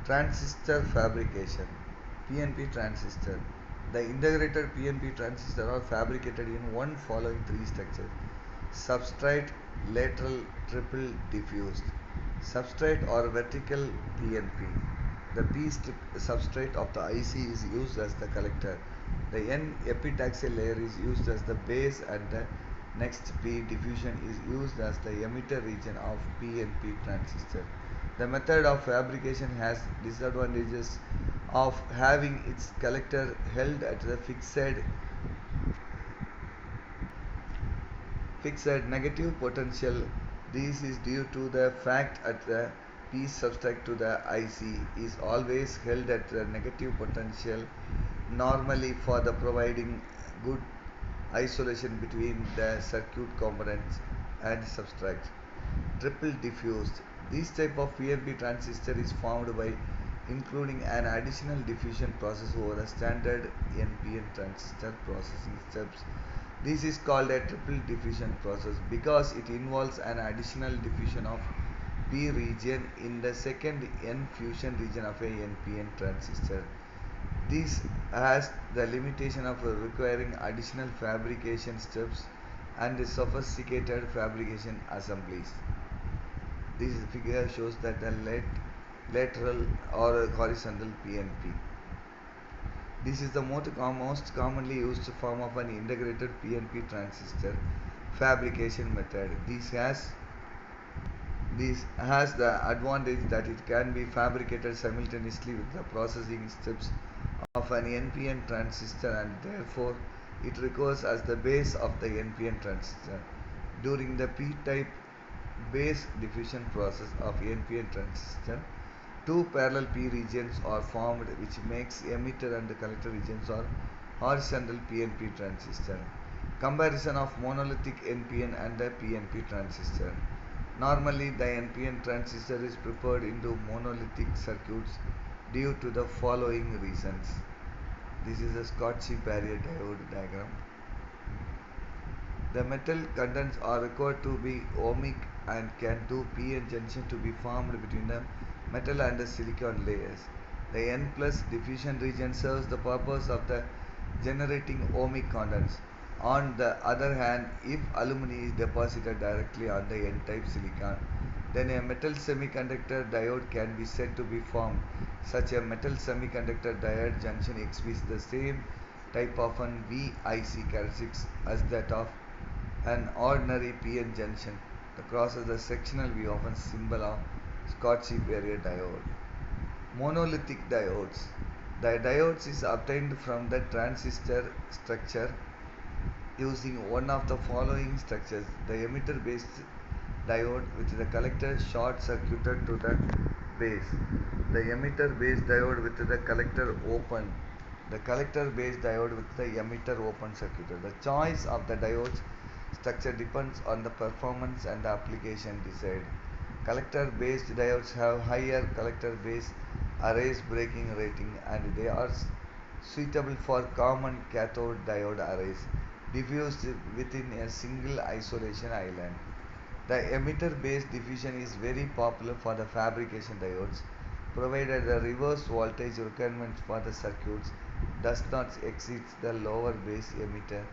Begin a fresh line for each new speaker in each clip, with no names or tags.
Transistor fabrication. PNP transistor. The integrated PNP transistor are fabricated in one following three structures. Substrate, lateral, triple diffused. Substrate or vertical PNP. The substrate of the IC is used as the collector. The N epitaxial layer is used as the base, and the next P diffusion is used as the emitter region of PNP transistor. The method of fabrication has disadvantages of having its collector held at the fixed negative potential. This is due to the fact that the P substrate to the IC is always held at the negative potential, normally for the providing good isolation between the circuit components and substrate. Triple diffused. This type of PNP transistor is formed by including an additional diffusion process over a standard NPN transistor processing steps. This is called a triple diffusion process because it involves an additional diffusion of P region in the second N fusion region of a NPN transistor. This has the limitation of requiring additional fabrication steps and sophisticated fabrication assemblies. This figure shows that the lateral or horizontal PNP. This is the most commonly used form of an integrated PNP transistor fabrication method. This has the advantage that it can be fabricated simultaneously with the processing steps of an NPN transistor, and therefore it requires as the base of the NPN transistor. During the P-type base diffusion process of NPN transistor, two parallel P regions are formed, which makes emitter and collector regions or horizontal PNP transistor. Comparison of monolithic NPN and the PNP transistor. Normally, the NPN transistor is prepared into monolithic circuits due to the following reasons. This is a Schottky barrier diode diagram. The metal contents are required to be ohmic and can do PN junction to be formed between the metal and the silicon layers. The N plus diffusion region serves the purpose of the generating ohmic contents. On the other hand, if aluminum is deposited directly on the N-type silicon, then a metal semiconductor diode can be said to be formed. Such a metal semiconductor diode junction exhibits the same type of an VIC characteristics as that of an ordinary PN junction. The cross is the sectional view of a symbol of Schottky barrier diode. Monolithic diodes. The diodes is obtained from the transistor structure using one of the following structures. The emitter based diode with the collector short circuited to the base. The emitter based diode with the collector open. The collector based diode with the emitter open circuited. The choice of the diodes structure depends on the performance and the application desired. Collector based diodes have higher collector base arrays breaking rating, and they are suitable for common cathode diode arrays diffused within a single isolation island. The emitter based diffusion is very popular for the fabrication diodes, provided the reverse voltage requirement for the circuits does not exceed the lower base emitter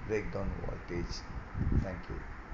breakdown voltage. Thank you.